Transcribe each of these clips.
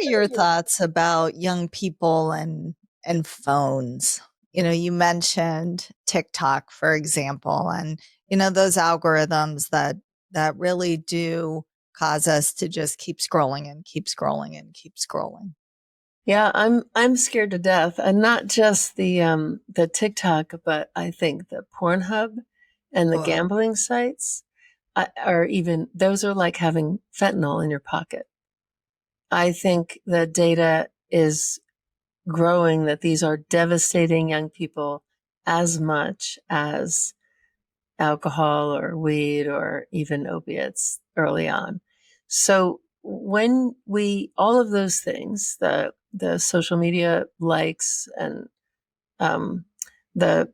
your thoughts about young people and phones? You mentioned TikTok, for example, and those algorithms that really do cause us to just keep scrolling and keep scrolling and keep scrolling. Yeah, I'm scared to death, and not just the TikTok, but I think the Pornhub and the Ugh. gambling sites are even those are like having fentanyl in your pocket. I think the data is growing that these are devastating young people as much as alcohol or weed or even opiates early on. So when all of those things, the social media likes and um, the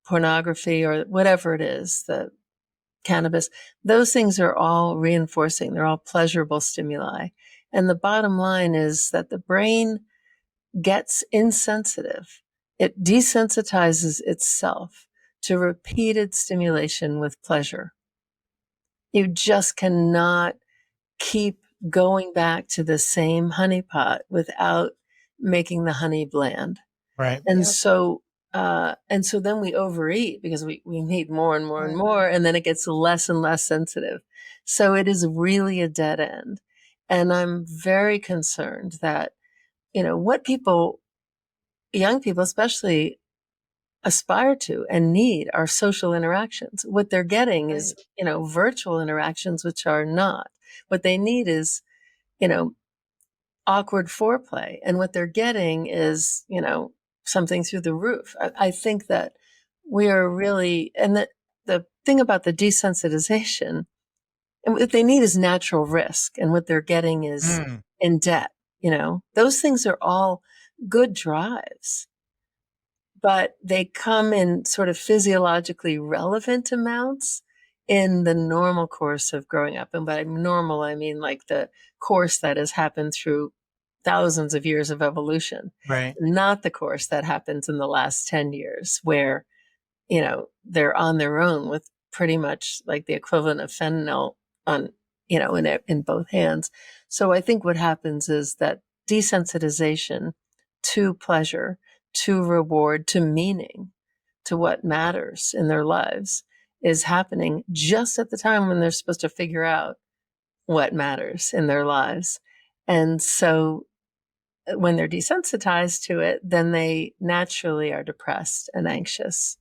pornography or whatever it is, the cannabis, those things are all reinforcing. They're all pleasurable stimuli. And the bottom line is that the brain gets insensitive. It desensitizes itself to repeated stimulation with pleasure. You just cannot keep going back to the same honey pot without making the honey bland. Right. And Yep. so, and so then we overeat because we need more and more and more, and then it gets less and less sensitive. So it is really a dead end. And I'm very concerned that, what young people especially aspire to and need are social interactions. What they're getting is, Right. virtual interactions, which are not. What they need is, you know, awkward foreplay. And what they're getting is, something through the roof. I think that we are really, and the thing about the desensitization, and what they need is natural risk. And what they're getting is Mm. in debt. Those things are all good drives, but they come in sort of physiologically relevant amounts in the normal course of growing up. And by normal, I mean like the course that has happened through thousands of years of evolution, Right. not the course that happens in the last 10 years where, they're on their own with pretty much like the equivalent of fentanyl on, in both hands. So I think what happens is that desensitization to pleasure, to reward, to meaning, to what matters in their lives is happening just at the time when they're supposed to figure out what matters in their lives. And so when they're desensitized to it, then they naturally are depressed and anxious.